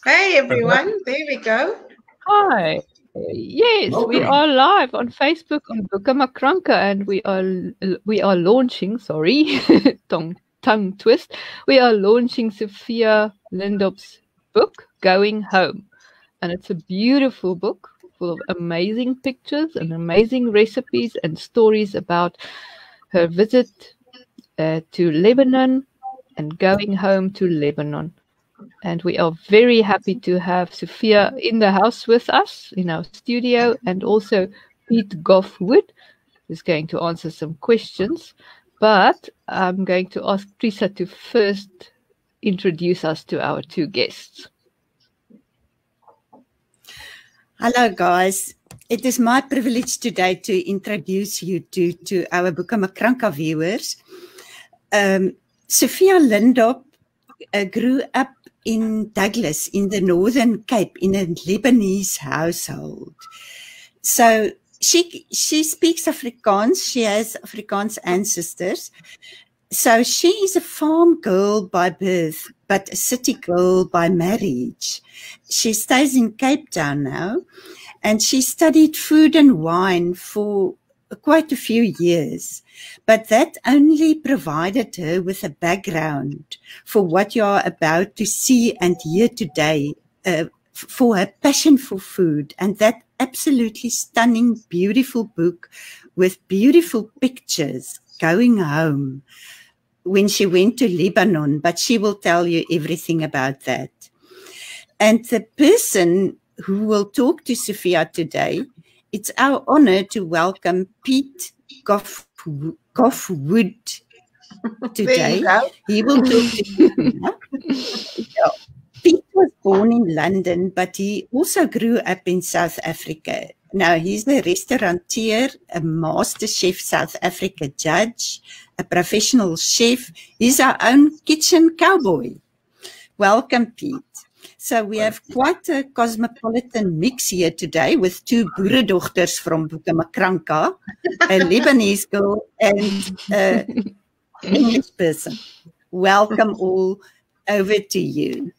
Hey everyone, there we go. Hi. Yes, we are live on Facebook on Bukamakranka, and we are launching. Sorry, tongue twist. We are launching Sophia Lindop's book, Going Home, and it's a beautiful book full of amazing pictures and amazing recipes and stories about her visit to Lebanon and going home to Lebanon. And we are very happy to have Sophia in the house with us in our studio, and also Pete Goffwood, who's going to answer some questions. But I'm going to ask Teresa to first introduce us to our two guests. Hello, guys. It is my privilege today to introduce you to our Bukamakranka viewers. Sophia Lindop grew up in Douglas, in the Northern Cape, in a Lebanese household. So she speaks Afrikaans. She has Afrikaans ancestors. So she is a farm girl by birth, but a city girl by marriage. She stays in Cape Town now, and she studied food and wine for quite a few years, but that only provided her with a background for what you are about to see and hear today, for her passion for food and that absolutely stunning, beautiful book with beautiful pictures, Going Home, when she went to Lebanon, but she will tell you everything about that. And the person who will talk to Sophia today, it's our honor to welcome Pete Goffwood today. He will talk to you. Pete was born in London, but he also grew up in South Africa. Now, he's a restaurateur, a master chef, South Africa judge, a professional chef. He's our own kitchen cowboy. Welcome, Pete. So we have quite a cosmopolitan mix here today with two boeredochters from Bukamakranka, a Lebanese girl and an English person. Welcome all. Over to you.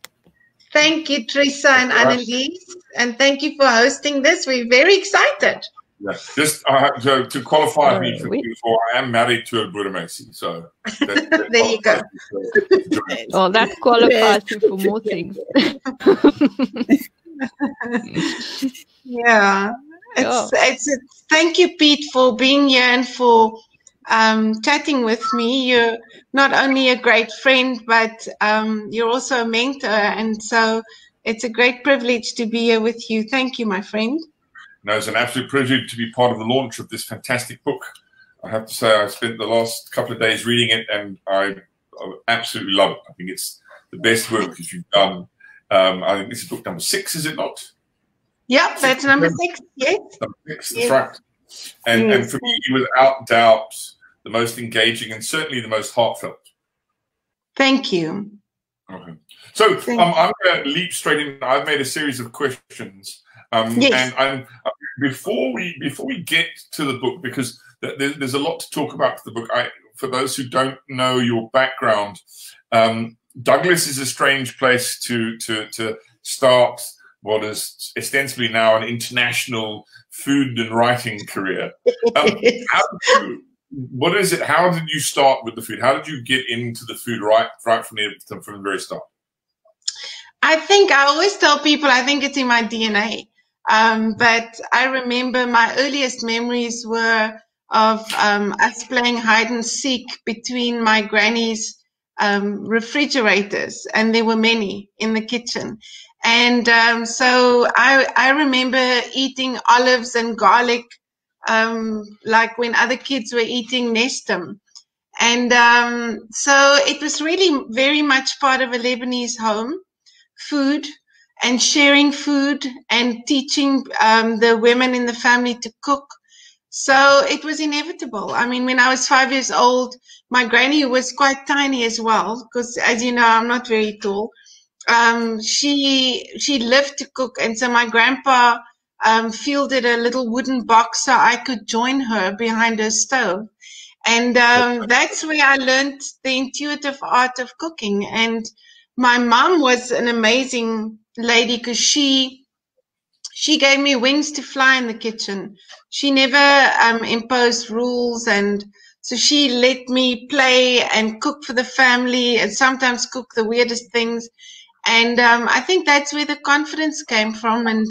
Thank you, Teresa and Annelies, and thank you for hosting this. We're very excited. Yeah, just to qualify me before, I am married to a Burmese, so there you go. Well, that qualifies you for more things. Yeah, it's thank you, Pete, for being here and for chatting with me. You're not only a great friend, but you're also a mentor, and so it's a great privilege to be here with you. Thank you, my friend. No, it's an absolute privilege to be part of the launch of this fantastic book. I have to say, I spent the last couple of days reading it, and I absolutely love it. I think it's the best work that you've done. I think this is book number 6, is it not? Yep, that's number 6. Yes. Number 6, that's right. And for me, without doubt, the most engaging and certainly the most heartfelt. Thank you. Okay. So I'm going to leap straight in. I've made a series of questions. Yes. And before we get to the book, because there's a lot to talk about for the book. For those who don't know your background, Douglas is a strange place to start what is ostensibly now an international food and writing career. What is it? How did you start with the food? How did you get into the food right from the very start? I think I always tell people I think it's in my DNA. But I remember my earliest memories were of us playing hide and seek between my granny's refrigerators, and there were many in the kitchen. And so I remember eating olives and garlic like when other kids were eating Nestum. And so it was really very much part of a Lebanese home, food, and sharing food and teaching the women in the family to cook. So it was inevitable. I mean, when I was 5 years old, my granny was quite tiny as well, because as you know, I'm not very tall. She lived to cook. And so my grandpa fielded a little wooden box so I could join her behind her stove. And that's where I learned the intuitive art of cooking. And my mom was an amazing lady because she gave me wings to fly in the kitchen. She never imposed rules, and so she let me play and cook for the family and sometimes cook the weirdest things. And I think that's where the confidence came from. And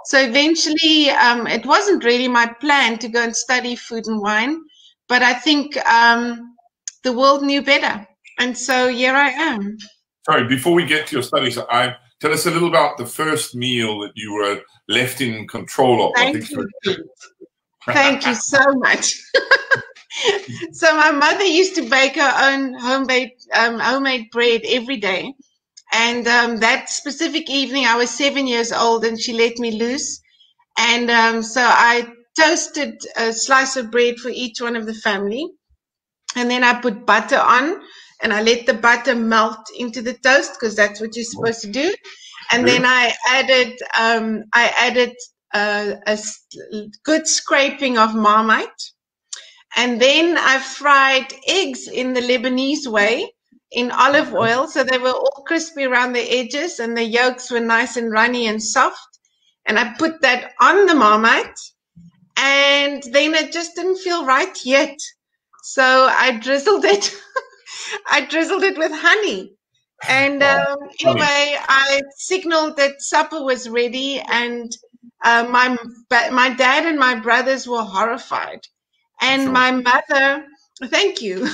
so eventually it wasn't really my plan to go and study food and wine, but I think the world knew better. And so here I am. Sorry, before we get to your studies, tell us a little about the first meal that you were left in control of. Thank you. Thank you so much. So my mother used to bake her own homemade bread every day. And that specific evening, I was 7 years old, and she let me loose. And so I toasted a slice of bread for each one of the family. And then I put butter on, and I let the butter melt into the toast, because that's what you're supposed to do. And then I added a good scraping of Marmite. And then I fried eggs in the Lebanese way in olive oil. So they were all crispy around the edges, and the yolks were nice and runny and soft. And I put that on the Marmite, and then it just didn't feel right yet. So I drizzled it. I drizzled it with honey. And anyway, I signaled that supper was ready, and my dad and my brothers were horrified. And my mother, thank you.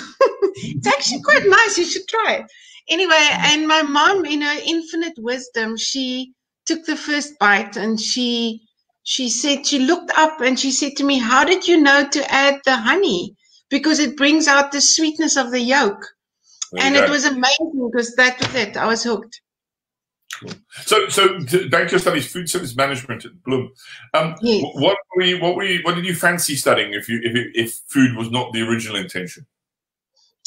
It's actually quite nice. You should try it. Anyway, and my mom, in her infinite wisdom, she took the first bite, and she said, she looked up and she said to me, "How did you know to add the honey? Because it brings out the sweetness of the yolk." And it was amazing, because that was it. I was hooked. Cool. So back to your studies, food service management at Bloem. Yes. What did you fancy studying if food was not the original intention?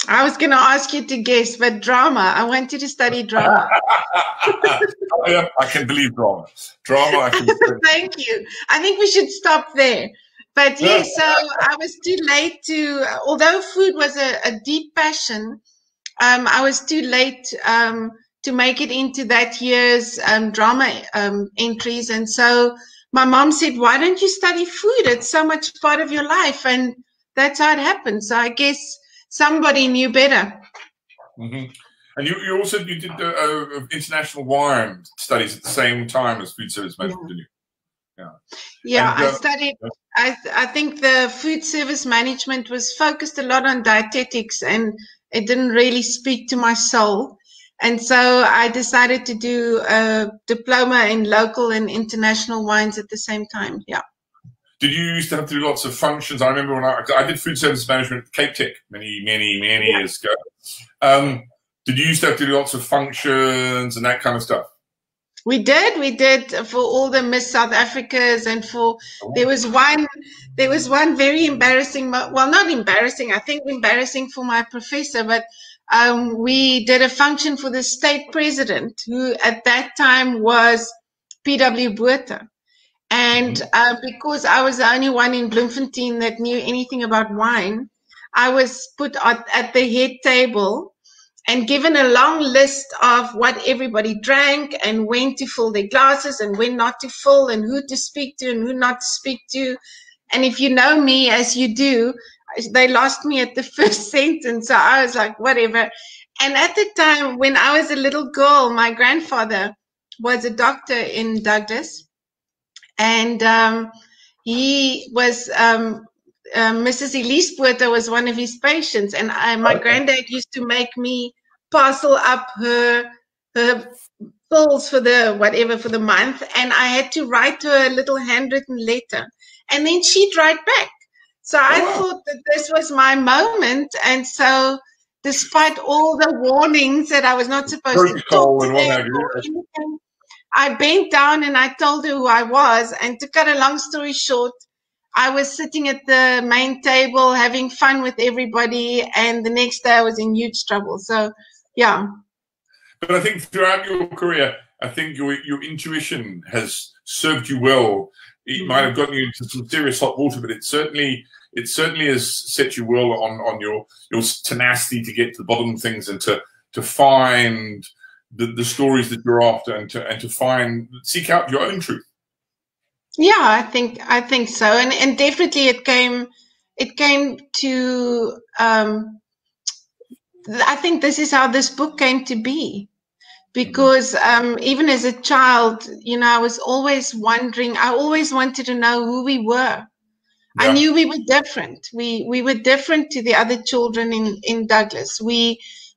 I was going to ask you to guess, but drama. I want you to study drama. I can believe drama. Drama. Thank you. I think we should stop there. But yes, so I was too late to, although food was a deep passion, I was too late to make it into that year's drama entries. And so my mom said, "Why don't you study food? It's so much part of your life." And that's how it happened. So I guess somebody knew better. Mm-hmm. And you did international wine studies at the same time as food service management, didn't you? Yeah, I studied. I think the food service management was focused a lot on dietetics, and it didn't really speak to my soul. And so I decided to do a diploma in local and international wines at the same time. Yeah. Did you used to have to do lots of functions? I remember when I did food service management at Cape Tech many years ago. Did you used to have to do lots of functions and that kind of stuff? We did for all the Miss South Africas, and there was one very embarrassing, well, not embarrassing, I think embarrassing for my professor, but we did a function for the state president, who at that time was P.W. Botha. And because I was the only one in Bloemfontein that knew anything about wine, I was put at the head table and given a long list of what everybody drank and when to fill their glasses and when not to fill, and who to speak to and who not to speak to. And if you know me, as you do, they lost me at the first sentence. So I was like, whatever. And at the time, when I was a little girl, my grandfather was a doctor in Douglas. And he was... Mrs. Elise Botha was one of his patients, and my granddad used to make me parcel up her bills for the month, and I had to write her a little handwritten letter, and then she'd write back. So I thought that this was my moment, and so despite all the warnings that I was not supposed to talk to them or anything, I bent down and I told her who I was. And to cut a long story short, I was sitting at the main table having fun with everybody, and the next day I was in huge trouble. So, yeah. But I think throughout your career, I think your intuition has served you well. It might have gotten you into some serious hot water, but it certainly has set you well on your tenacity to get to the bottom of things and to find the stories that you're after, and to seek out your own truth. Yeah, I think so, and definitely it came to. I think this is how this book came to be, because even as a child, I was always wondering. I always wanted to know who we were. Yeah. I knew we were different. We were different to the other children in Douglas.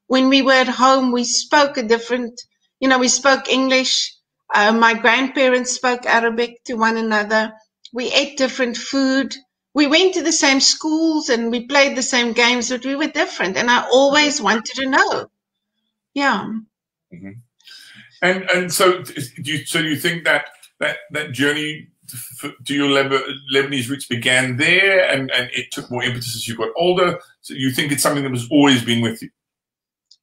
When we were at home, we spoke a different. We spoke English. My grandparents spoke Arabic to one another. We ate different food. We went to the same schools and we played the same games, but we were different. And I always wanted to know. Yeah. Mm-hmm. And so you think that journey to your Lebanese roots began there, and it took more impetus as you got older? So you think it's something that has always been with you?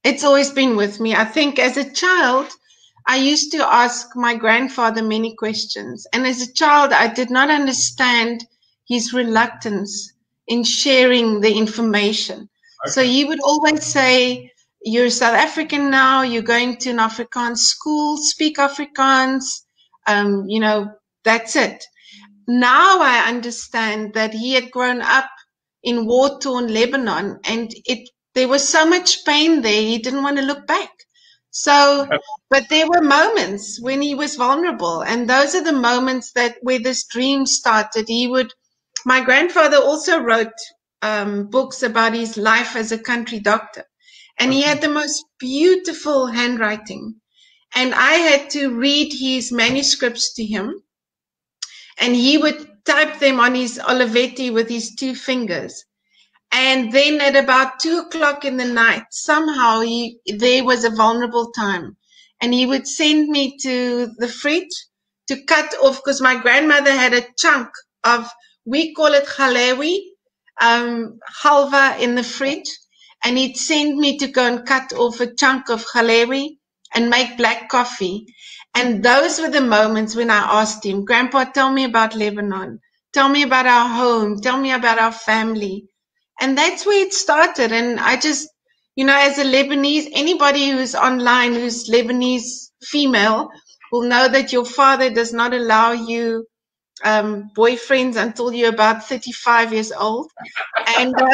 It's always been with me. I think as a child, I used to ask my grandfather many questions. And as a child, I did not understand his reluctance in sharing the information. Okay. So he would always say, you're South African now, you're going to an Afrikaans school, speak Afrikaans, that's it. Now I understand that he had grown up in war-torn Lebanon, and there was so much pain there, he didn't want to look back. So, but there were moments when he was vulnerable, and those are the moments where this dream started. My grandfather also wrote books about his life as a country doctor, and he had the most beautiful handwriting. And I had to read his manuscripts to him, and he would type them on his Olivetti with his 2 fingers. And then at about 2:00 in the night, somehow there was a vulnerable time, and he would send me to the fridge to cut off, because my grandmother had a chunk of, we call it halewi, halva in the fridge, and he'd send me to go and cut off a chunk of halewi and make black coffee. And those were the moments when I asked him, Grandpa, tell me about Lebanon. Tell me about our home. Tell me about our family. And that's where it started. And I just, as a Lebanese, anybody who's online who's Lebanese female will know that your father does not allow you boyfriends until you're about 35 years old. And so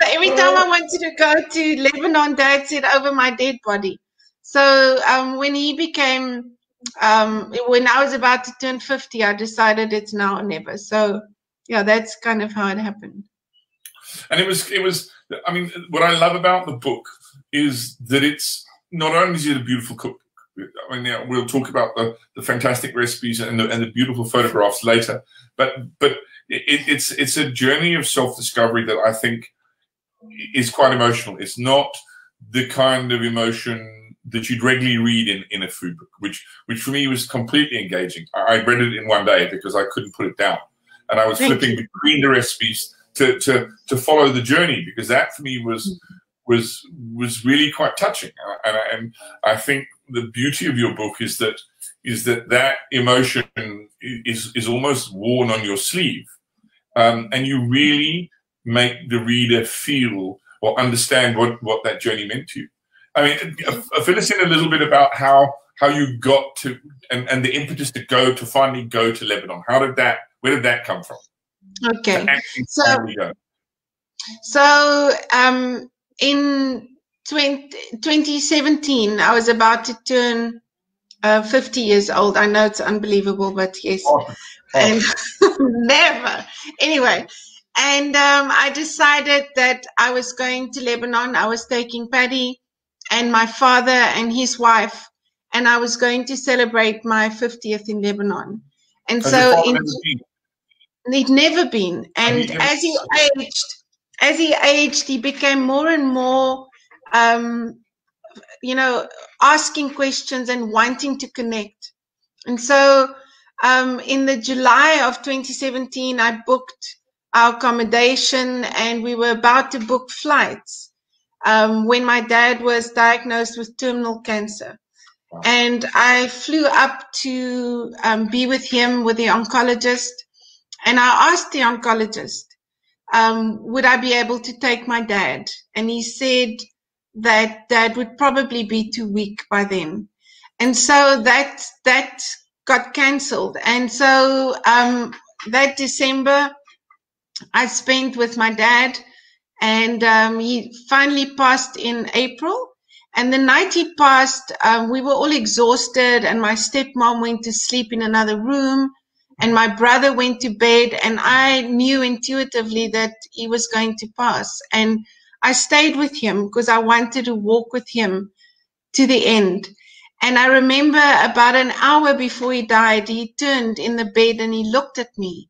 every time I wanted to go to Lebanon, Dad said, over my dead body. So when he became, when I was about to turn 50, I decided it's now or never. So yeah, that's kind of how it happened. And it was. I mean, what I love about the book is that it's not only is it a beautiful cookbook. I mean, we'll talk about the fantastic recipes and the beautiful photographs later. But it's a journey of self-discovery that I think is quite emotional. It's not the kind of emotion that you'd regularly read in a food book, which for me was completely engaging. I read it in one day because I couldn't put it down, and I was flipping between the recipes to follow the journey, because that for me was really quite touching. And I think the beauty of your book is that emotion is almost worn on your sleeve, and you really make the reader feel or understand what that journey meant to you. I mean, fill us in a little bit about how you got to and the impetus to finally go to Lebanon. Where did that come from? Okay, so in 2017, I was about to turn 50 years old. I know it's unbelievable, but yes, and never. Anyway, and I decided that I was going to Lebanon. I was taking Paddy and my father and his wife, and I was going to celebrate my 50th in Lebanon. And so he'd never been. And as he aged, he became more and more, asking questions and wanting to connect. And so in the July of 2017, I booked our accommodation, and we were about to book flights when my dad was diagnosed with terminal cancer. Wow. And I flew up to be with him, with the oncologist. And I asked the oncologist, would I be able to take my dad? And he said, that Dad would probably be too weak by then. And so that got cancelled. And so that December I spent with my dad, and he finally passed in April. And the night he passed, we were all exhausted, and my stepmom went to sleep in another room, and my brother went to bed, and I knew intuitively that he was going to pass. And I stayed with him because I wanted to walk with him to the end. And I remember about an hour before he died, he turned in the bed and he looked at me.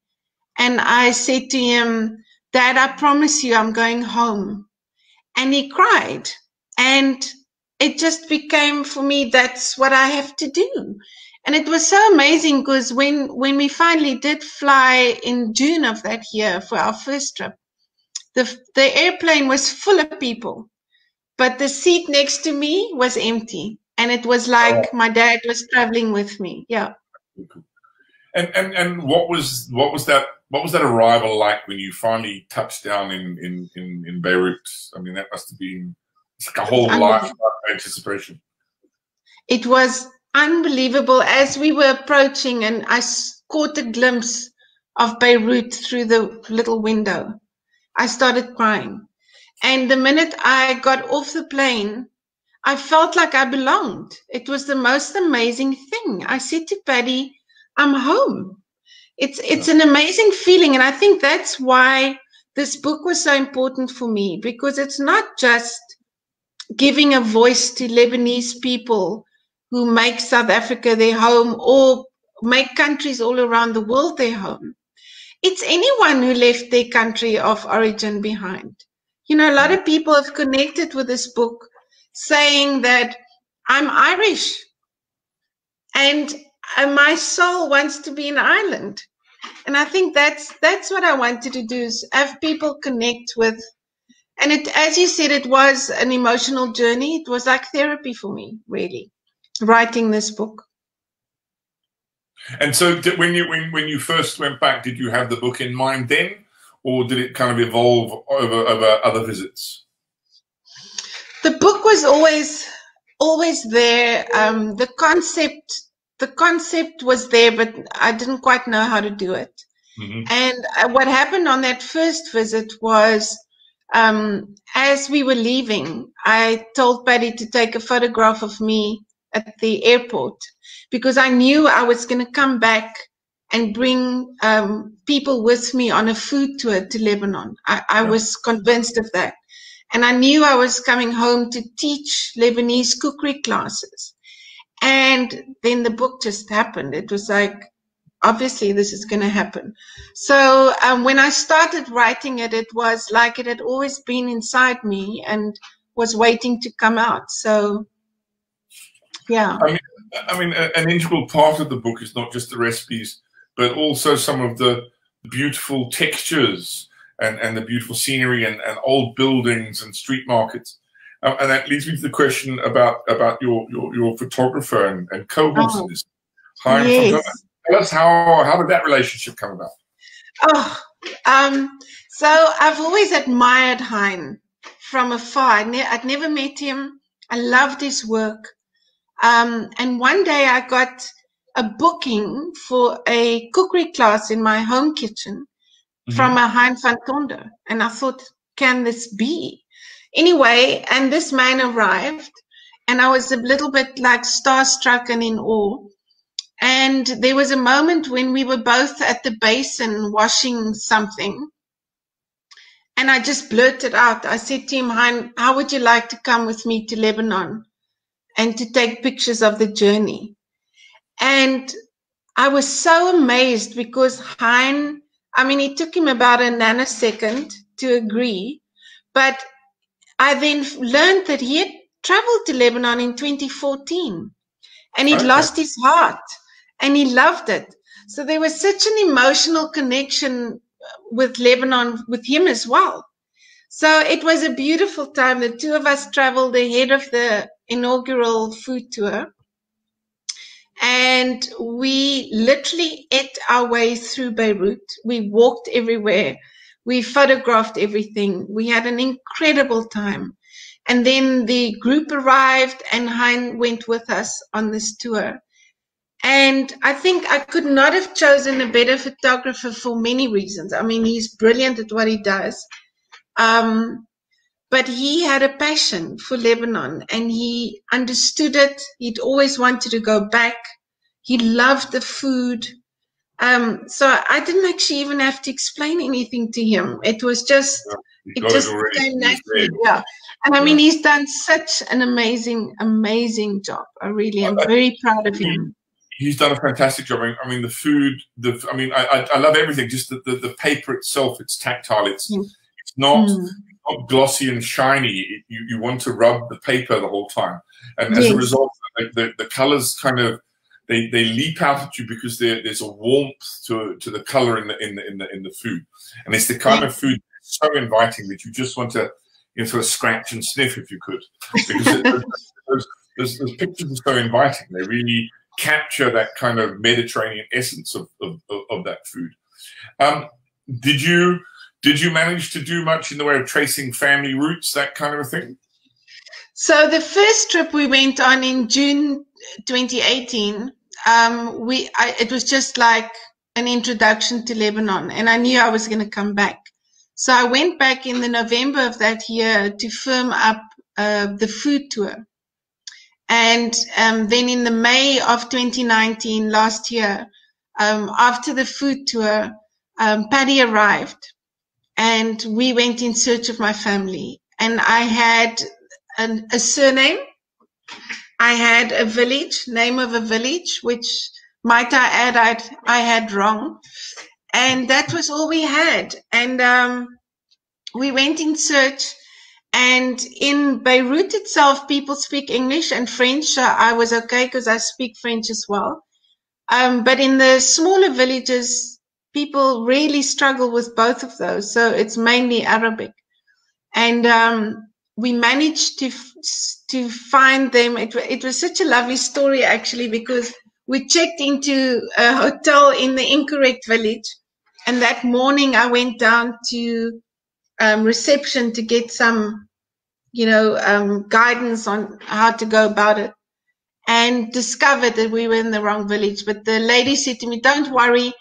And I said to him, Dad, I promise you I'm going home. And he cried. And it just became for me, that's what I have to do. And it was so amazing because when we finally did fly in June of that year for our first trip, the airplane was full of people, but the seat next to me was empty. And it was like my dad was traveling with me. Yeah. And what was that arrival like when you finally touched down in Beirut? I mean, that must have been like a whole lifetime of anticipation. It was unbelievable. As we were approaching, and I caught a glimpse of Beirut through the little window, I started crying. And the minute I got off the plane, I felt like I belonged. It was the most amazing thing. I said to Paddy, I'm home. It's an amazing feeling. And I think that's why this book was so important for me, because it's not just giving a voice to Lebanese people who make South Africa their home or make countries all around the world their home. It's anyone who left their country of origin behind. You know, a lot of people have connected with this book saying that I'm Irish and my soul wants to be in Ireland. And I think that's what I wanted to do, is have people connect with. And it, as you said, it was an emotional journey. It was like therapy for me, really, writing this book. And so when you first went back, did you have the book in mind then, or did it kind of evolve over other visits? The book was always there. The concept was there, but I didn't quite know how to do it. Mm-hmm. And what happened on that first visit was, as we were leaving, I told Paddy to take a photograph of me at the airport, because I knew I was going to come back and bring people with me on a food tour to Lebanon. I was convinced of that. And I knew I was coming home to teach Lebanese cookery classes. And then the book just happened. It was like, obviously this is going to happen. So when I started writing it, it was like it had always been inside me and was waiting to come out. So, yeah. I mean, an integral part of the book is not just the recipes, but also some of the beautiful textures and the beautiful scenery and old buildings and street markets. And that leads me to the question about your photographer and co-host in this. Yes. Tell us how did that relationship come about? So I've always admired Hein from afar. I'd never met him. I loved his work. And one day I got a booking for a cookery class in my home kitchen from a Hein van Tonder. And I thought, can this be? Anyway, and this man arrived, and I was a little bit like starstruck and in awe. And there was a moment when we were both at the basin washing something. And I just blurted out. I said to him, Hein, how would you like to come with me to Lebanon and to take pictures of the journey? And I was so amazed because Hein, I mean, it took him about a nanosecond to agree. But I then learned that he had traveled to Lebanon in 2014 and he'd lost his heart and he loved it. So there was such an emotional connection with Lebanon with him as well. So it was a beautiful time. The two of us traveled ahead of the inaugural food tour. And we literally ate our way through Beirut. We walked everywhere. We photographed everything. We had an incredible time. And then the group arrived, and Hein went with us on this tour. And I think I could not have chosen a better photographer for many reasons. I mean, he's brilliant at what he does. But he had a passion for Lebanon, and he understood it. He'd always wanted to go back. He loved the food. So I didn't actually even have to explain anything to him. It was just, it just came naturally. Yeah. And I mean, he's done such an amazing, amazing job. I really am very proud of him. He's done a fantastic job. I mean, the food, I love everything. Just the paper itself, it's tactile. It's not glossy and shiny. You want to rub the paper the whole time. And as a result, the colors kind of, they leap out at you because there's a warmth to the color in the food, and it's the kind of food that's so inviting that you just want to sort of scratch and sniff if you could, because those pictures are so inviting. They really capture that kind of Mediterranean essence of that food. Did you manage to do much in the way of tracing family roots, that kind of a thing? So the first trip we went on in June 2018. It was just like an introduction to Lebanon, and I knew I was going to come back. So I went back in the November of that year to firm up the food tour. And then in the May of 2019, last year, after the food tour, Paddy arrived, and we went in search of my family. And I had a surname. I had a village, name of a village, which, might I add, I had wrong. And that was all we had. And we went in search. And in Beirut itself, people speak English and French. So I was okay because I speak French as well. But in the smaller villages, people really struggle with both of those. So it's mainly Arabic. And we managed to find them. It was such a lovely story, actually, because we checked into a hotel in the incorrect village. And that morning I went down to reception to get some, guidance on how to go about it, and discovered that we were in the wrong village. But the lady said to me, "Don't worry,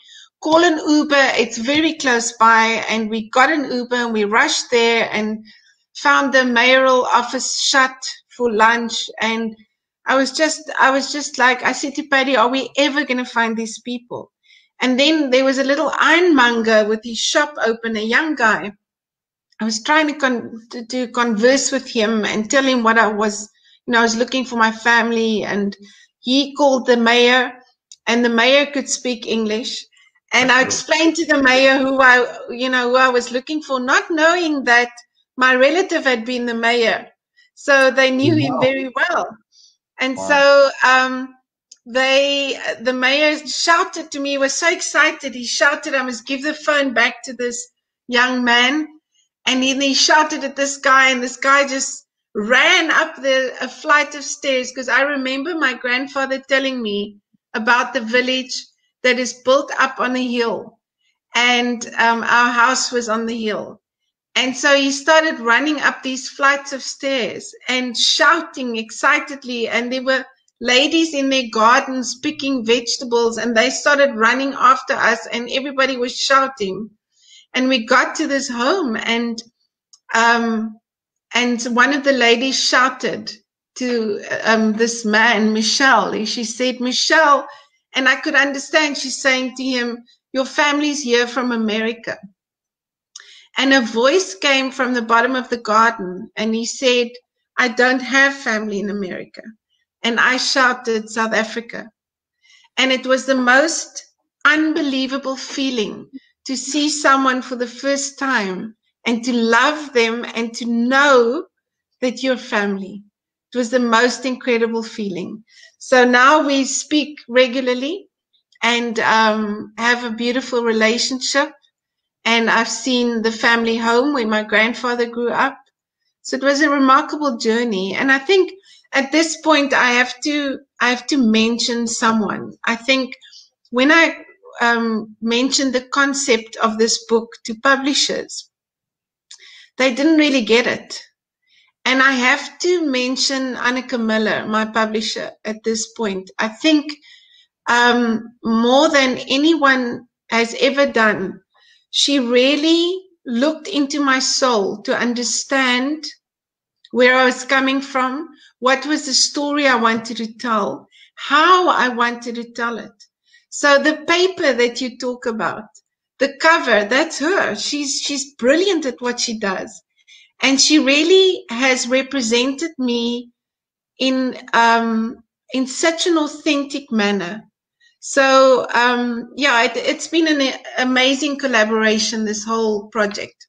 call an Uber. It's very close by." And we got an Uber and we rushed there and found the mayoral office shut for lunch. And I was just like, I said to Paddy, "Are we ever going to find these people?" And then there was a little ironmonger with his shop open, a young guy. I was trying to converse with him and tell him what I was, I was looking for my family. And he called the mayor, and the mayor could speak English. And I explained to the mayor who I was looking for, not knowing that my relative had been the mayor. So they knew him very well. And so the mayor shouted to me, he was so excited. He shouted, "I must give the phone back to this young man." And then he shouted at this guy, and this guy just ran up a flight of stairs, because I remember my grandfather telling me about the village that is built up on a hill, and our house was on the hill. And so he started running up these flights of stairs and shouting excitedly, and there were ladies in their gardens picking vegetables, and they started running after us, and everybody was shouting. And we got to this home, and one of the ladies shouted to this man, Michelle. She said, "Michelle," and I could understand she's saying to him, "Your family's here from America." And a voice came from the bottom of the garden, and he said, "I don't have family in America." And I shouted, "South Africa." And it was the most unbelievable feeling to see someone for the first time and to love them and to know that you're family. It was the most incredible feeling. So now we speak regularly and have a beautiful relationship. And I've seen the family home where my grandfather grew up. So it was a remarkable journey. And I think at this point I have to mention someone. I think when I mentioned the concept of this book to publishers, they didn't really get it. And I have to mention Anneke Miller, my publisher, at this point. I think more than anyone has ever done, she really looked into my soul to understand where I was coming from, what was the story I wanted to tell, how I wanted to tell it. So the paper that you talk about, the cover, that's her. She's brilliant at what she does. And she really has represented me in such an authentic manner. So, yeah, it's been an amazing collaboration, this whole project.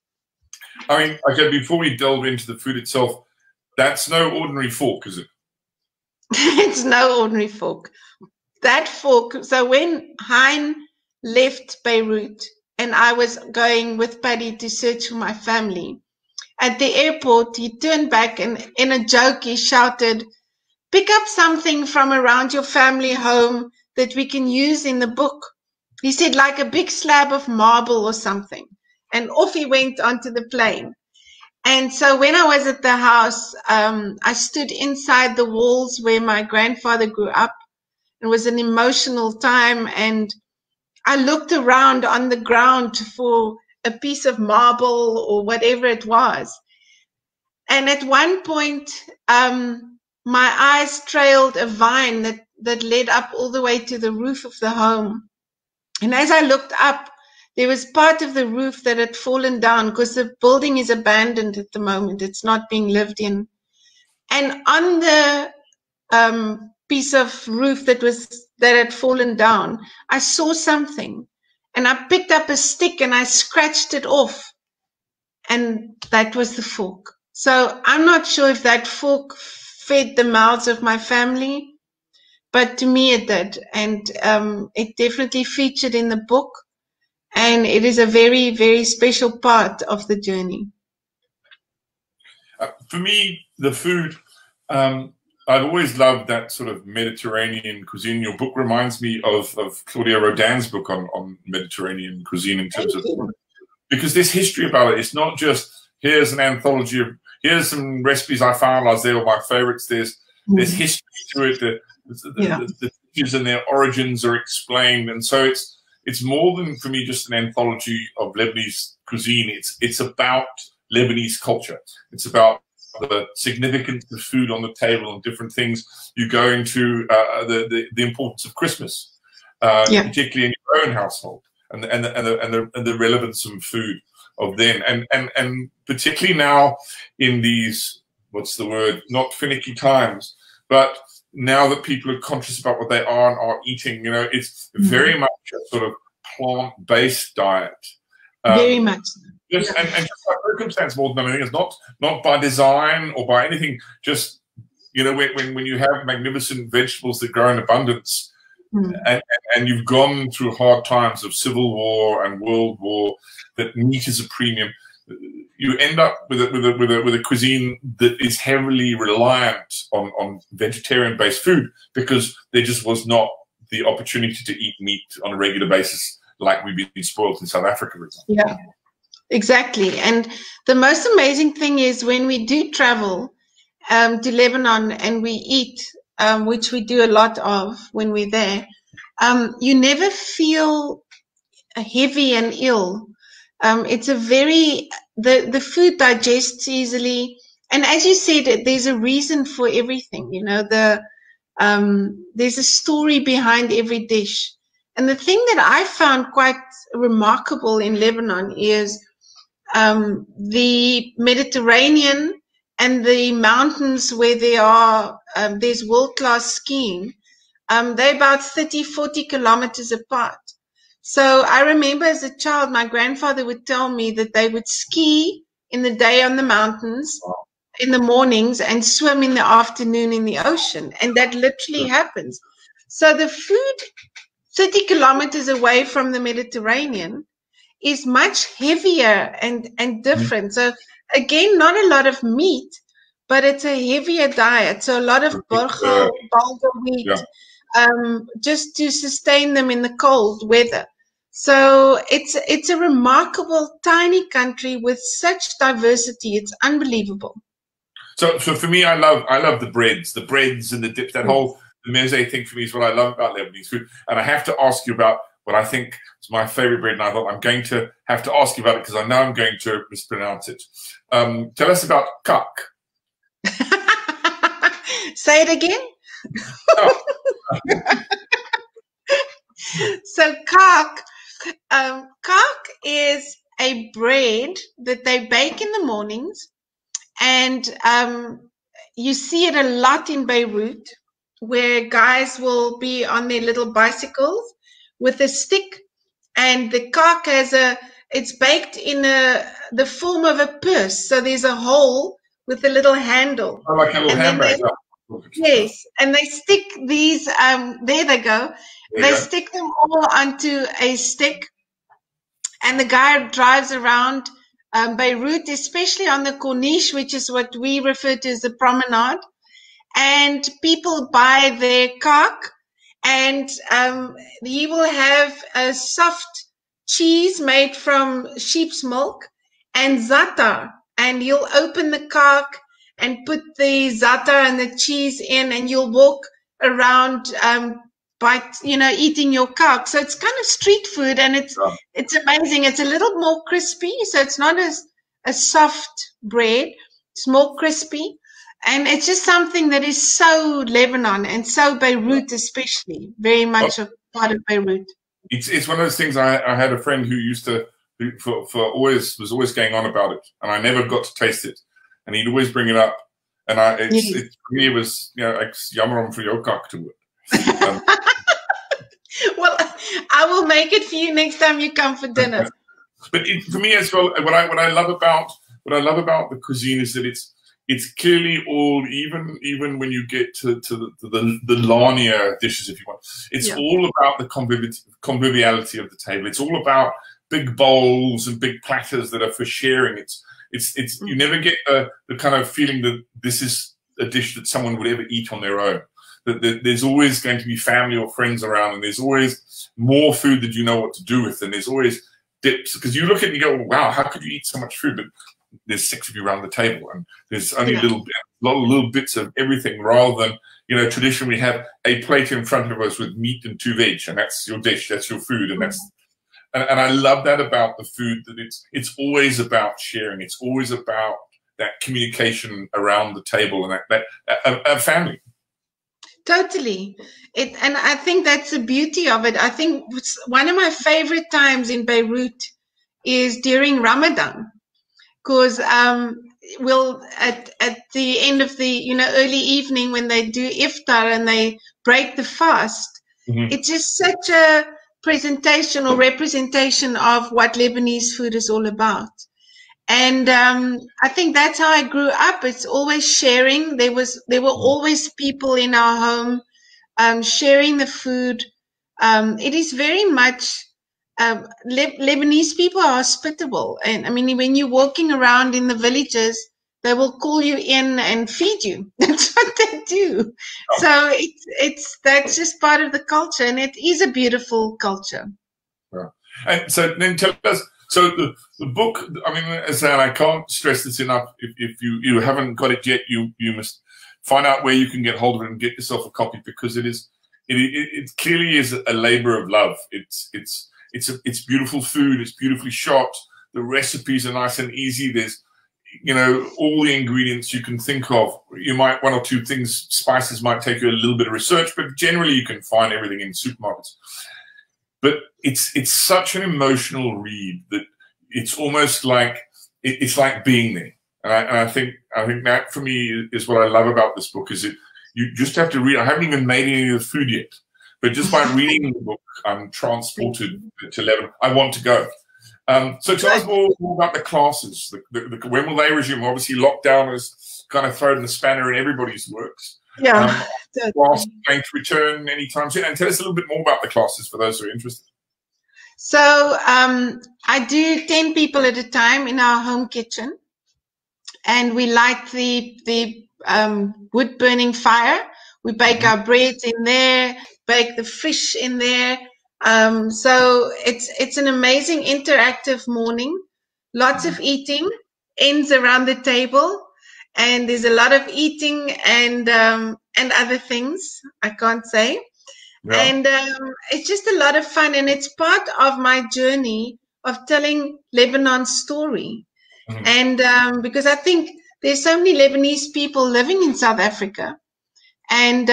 I mean, okay, before we delve into the food itself, that's no ordinary fork, is it? It's no ordinary fork. That fork, so when Hein left Beirut and I was going with Paddy to search for my family, at the airport, he turned back and in a joke, he shouted, "Pick up something from around your family home that we can use in the book." He said, like a big slab of marble or something. And off he went onto the plane. And so when I was at the house, I stood inside the walls where my grandfather grew up. It was an emotional time. And I looked around on the ground for a piece of marble or whatever it was. And at one point, my eyes trailed a vine that led up all the way to the roof of the home. And as I looked up, there was part of the roof that had fallen down because the building is abandoned at the moment. It's not being lived in. And on the piece of roof that had fallen down, I saw something. And I picked up a stick and I scratched it off. And that was the fork. So I'm not sure if that fork fed the mouths of my family, but to me it did. And it definitely featured in the book. And it is a very, very special part of the journey. For me, the food, I've always loved that sort of Mediterranean cuisine. Your book reminds me of Claudia Rodin's book on Mediterranean cuisine in terms of, because there's history about it. It's not just, here's an anthology of, here's some recipes I found, while they were my favorites. There's history to it. The dishes and their origins are explained. And so it's more than, for me, just an anthology of Lebanese cuisine. It's about Lebanese culture. It's about the significance of food on the table and different things. You go into the importance of Christmas, particularly in your own household, and the relevance of food of then, and particularly now in these, what's the word, not finicky times, but now that people are conscious about what they are and are eating, you know, it's very much a sort of plant-based diet. Very much. Just, and just by circumstance more than anything. It's not by design or by anything. Just, you know, when you have magnificent vegetables that grow in abundance, and you've gone through hard times of civil war and world war, that meat is a premium. You end up with a cuisine that is heavily reliant on vegetarian-based food, because there just was not the opportunity to eat meat on a regular basis like we've been spoiled in South Africa, for example. Yeah, exactly. And the most amazing thing is when we do travel to Lebanon and we eat, which we do a lot of when we're there, you never feel heavy and ill. It's a very, the food digests easily. And as you said, there's a reason for everything, you know, there's a story behind every dish. And the thing that I found quite remarkable in Lebanon is the Mediterranean and the mountains where there's world-class skiing. They're about 30, 40 kilometers apart. So I remember as a child, my grandfather would tell me that they would ski in the day on the mountains in the mornings and swim in the afternoon in the ocean. And that literally happens. So the food 30 kilometers away from the Mediterranean is much heavier and different. So again, not a lot of meat, but it's a heavier diet. So a lot of bulgur wheat, just to sustain them in the cold weather. So it's a remarkable tiny country with such diversity. It's unbelievable. So for me, I love the breads and the dips. That whole the meze thing for me is what I love about Lebanese food. And I have to ask you about what I think is my favorite bread. And I thought I'm going to have to ask you about it because I know I'm going to mispronounce it. Tell us about kak. Say it again. So kak is a bread that they bake in the mornings, and you see it a lot in Beirut, where guys will be on their little bicycles with a stick, and the kak it's baked in the form of a purse. So there's a hole with a little handle. Oh, like a little handbag. Yes, and they stick these, there they go. They stick them all onto a stick, and the guy drives around Beirut, especially on the Corniche, which is what we refer to as the promenade, and people buy their kak, and he will have a soft cheese made from sheep's milk and za'atar, and you'll open the kak and put the za'atar and the cheese in, and you'll walk around eating your kak. So it's kind of street food, and it's amazing. It's a little more crispy, so it's not a soft bread. It's more crispy, and it's just something that is so Lebanon and so Beirut, especially very much a part of Beirut. It's one of those things. I had a friend who used to was always going on about it, and I never got to taste it, and he'd always bring it up, and for me it was jammer for your kak to it. Well, I will make it for you next time you come for dinner. But for me as well, what I love about the cuisine is that it's clearly all, even when you get to the Lania dishes, if you want, it's all about the conviviality of the table. It's all about big bowls and big platters that are for sharing. It's you never get the kind of feeling that this is a dish that someone would ever eat on their own. That there's always going to be family or friends around, and there's always more food that you know what to do with, and there's always dips. Because you look at it and you go, wow, how could you eat so much food? But there's 6 of you around the table, and there's only a lot of little bits of everything, rather than, traditionally we have a plate in front of us with meat and 2 veg, and that's your dish, that's your food, and and I love that about the food, that it's always about sharing. It's always about that communication around the table, and that a family. Totally. And I think that's the beauty of it. I think one of my favorite times in Beirut is during Ramadan, because we'll at the end of the early evening when they do iftar and they break the fast, it's just such a presentation or representation of what Lebanese food is all about. And I think that's how I grew up. It's always sharing. There were always people in our home sharing the food. It is very much Lebanese people are hospitable, and I mean, when you're walking around in the villages, they will call you in and feed you. That's what they do. So that's just part of the culture, and it is a beautiful culture. Yeah. And so then tell us. So the book, I mean, as I said, I can't stress this enough. If you haven't got it yet, you must find out where you can get hold of it and get yourself a copy, because it clearly is a labor of love. It's beautiful food. It's beautifully shot. The recipes are nice and easy. There's all the ingredients you can think of. You might, 1 or 2 things, spices might take you a little bit of research, but generally you can find everything in supermarkets. But it's such an emotional read that it's almost like it's like being there. And I think that for me is what I love about this book, is you just have to read. I haven't even made any of the food yet, but just by reading the book, I'm transported to Lebanon. I want to go. So tell us more about the classes. When will they resume? Obviously, lockdown has kind of thrown the spanner in everybody's works. Yeah. Class going to return anytime soon, and tell us a little bit more about the classes for those who are interested. So I do 10 people at a time in our home kitchen, and we light the wood burning fire. We bake our breads in there, bake the fish in there. So it's an amazing interactive morning. Lots of eating, ends around the table. and there's a lot of eating and other things I can't say. Yeah. And it's just a lot of fun, and it's part of my journey of telling Lebanon's story. Mm-hmm. And because I think there's so many Lebanese people living in South Africa, and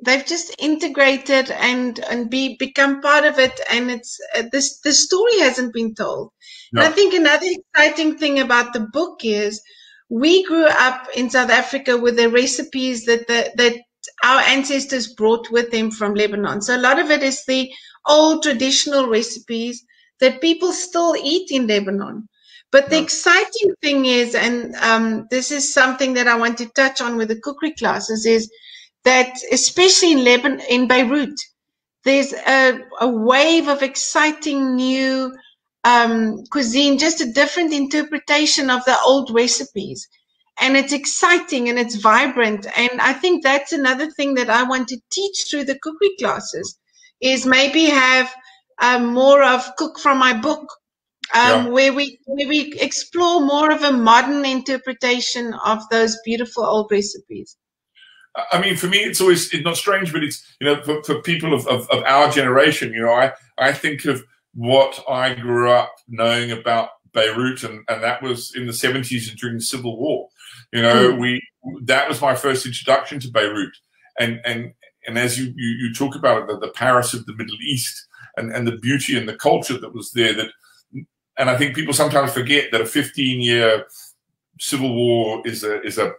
they've just integrated and become part of it, and it's the story hasn't been told. No. And I think another exciting thing about the book is we grew up in South Africa with the recipes that our ancestors brought with them from Lebanon. So a lot of it is the old traditional recipes that people still eat in Lebanon. But the exciting thing is, and this is something that I want to touch on with the cookery classes, is that especially in Beirut, there's a wave of exciting new cuisine, just a different interpretation of the old recipes. And it's exciting and it's vibrant. And I think that's another thing that I want to teach through the cookery classes, is maybe have more of Cook from My Book, where we explore more of a modern interpretation of those beautiful old recipes. I mean, for me, it's not strange, but it's, for people of our generation, I think of what I grew up knowing about Beirut, and that was in the 70s and during the Civil War. That was my first introduction to Beirut. And as you talk about it, the Paris of the Middle East and the beauty and the culture that was there, and I think people sometimes forget that a 15-year civil war is a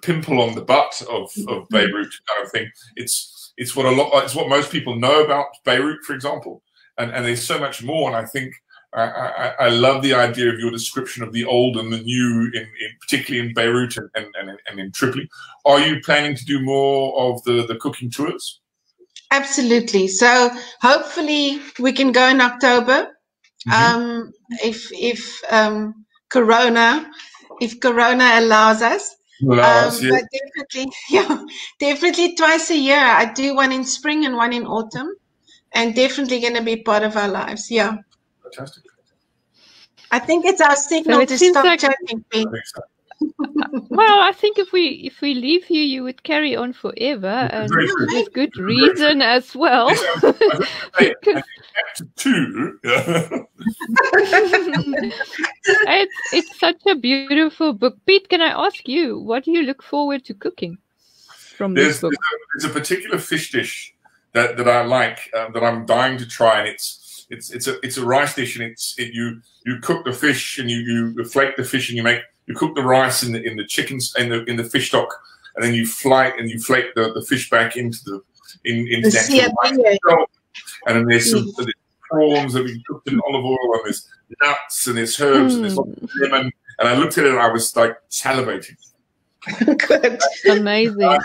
pimple on the butt of Beirut kind of thing. It's what most people know about Beirut, for example, and there's so much more. And I think I love the idea of your description of the old and the new, particularly in Beirut and in Tripoli. Are you planning to do more of the cooking tours? Absolutely. So hopefully we can go in October. Mm-hmm. If Corona allows us. But definitely twice a year. I do one in spring and one in autumn, and definitely going to be part of our lives. Yeah. Fantastic. I think it's our signal to stop chatting. Well, I think if we leave you, you would carry on forever, and with good reason as well. It's such a beautiful book. Pete, can I ask you, what do you look forward to cooking from this book? There's a particular fish dish that I like, that I'm dying to try, and it's a rice dish, and you cook the fish and you flake the fish, and you cook the rice in the chickens in the fish stock, and then you flake the fish back into the rice. And then there's some prawns that we cooked in olive oil, and there's nuts and there's herbs and there's lemon. And I looked at it and I was like salivating. Good. Amazing.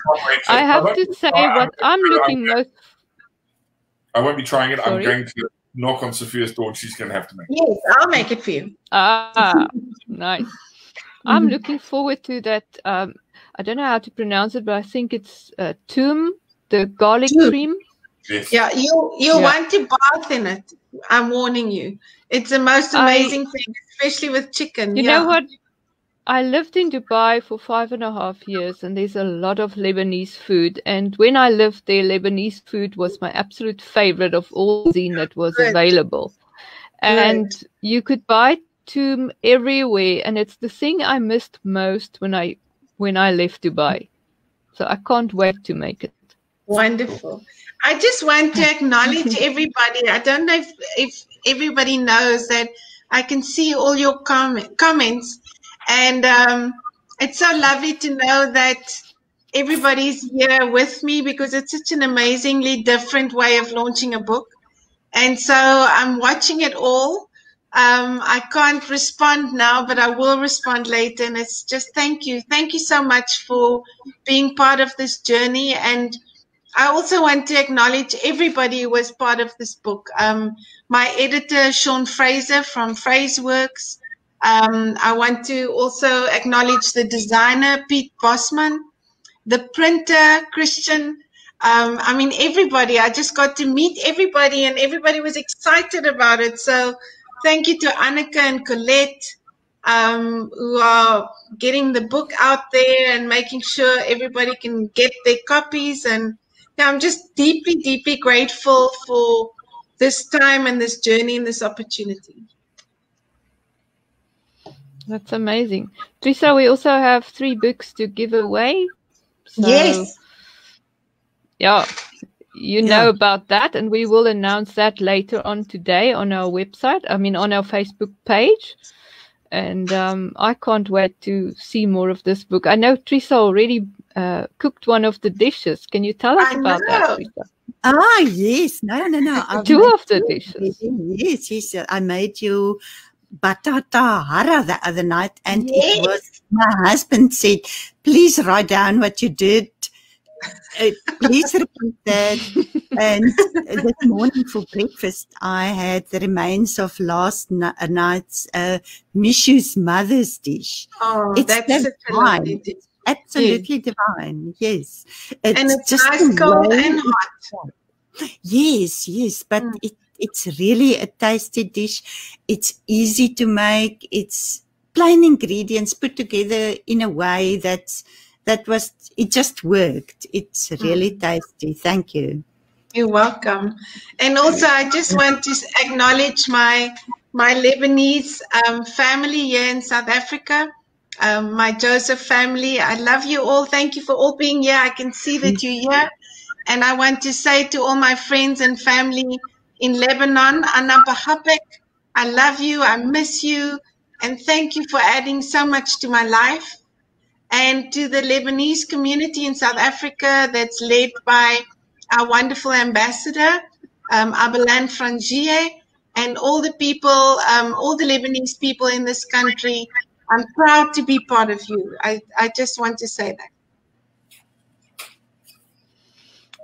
I have to say what I'm looking most. I won't be trying it. Sorry? I'm going to knock on Sophia's door, and she's going to have to make it. Yes, I'll make it for you. Nice. I'm looking forward to that. I don't know how to pronounce it, but I think it's toom, the garlic cream. Yes. Yeah, you want to bath in it. I'm warning you. It's the most amazing thing, especially with chicken. You know what? I lived in Dubai for 5.5 years, and there's a lot of Lebanese food. And when I lived there, Lebanese food was my absolute favorite of all cuisine that was available. And you could buy toom everywhere, and it's the thing I missed most when I left Dubai. So I can't wait to make it. Wonderful. I just want to acknowledge everybody. I don't know if everybody knows that I can see all your comments, and it's so lovely to know that everybody's here with me, because it's such an amazingly different way of launching a book. And so I'm watching it all. I can't respond now, but I will respond later. And it's just thank you. Thank you so much for being part of this journey. And I also want to acknowledge everybody who was part of this book. My editor, Sean Fraser from Phraseworks. I want to also acknowledge the designer, Pete Bosman, the printer, Christian. I mean, everybody. I just got to meet everybody, and everybody was excited about it. So thank you to Annika and Colette. who are getting the book out there and making sure everybody can get their copies. And yeah, I'm just deeply, deeply grateful for this time and this journey and this opportunity. That's amazing. Teresa, we also have 3 books to give away. So, Yes. Yeah, you know about that, and we will announce that later on today on our website, on our Facebook page. And I can't wait to see more of this book. I know Teresa already cooked one of the dishes. Can you tell us about that, Teresa? Ah, yes. No. 2 of the dishes. Yes. I made you batata hara the other night, and it was, my husband said, please write down what you did. Please repeat that. And this morning for breakfast, I had the remains of last night's Mishu's mother's dish. Oh, it's that's such a lovely dish. It's absolutely divine. Yes. And it's just nice, cold and hot. Yes. But it's really a tasty dish. It's easy to make. It's plain ingredients put together in a way it just worked. It's really tasty. Thank you. You're welcome. And also, I just want to acknowledge my Lebanese family here in South Africa, my Joseph family. I love you all. Thank you for all being here. I can see that you're here. And I want to say to all my friends and family in Lebanon, Ana Bahapek, I love you, I miss you, and thank you for adding so much to my life. And to the Lebanese community in South Africa that's led by our wonderful ambassador, Abelan Frangier, and all the people, all the Lebanese people in this country, I'm proud to be part of you. I just want to say that.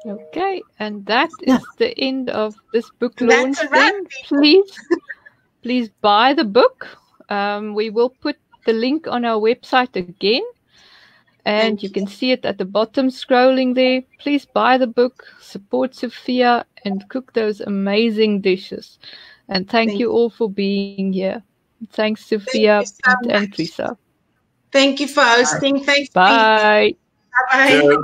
Okay, and that is the end of this book launch. Then please buy the book. We will put the link on our website again, and you can see it at the bottom scrolling there. Please buy the book, support Sophia, and cook those amazing dishes. And thank you all for being here. Thanks, Sophia and Teresa. Thank you for hosting. Thanks. Bye. Bye.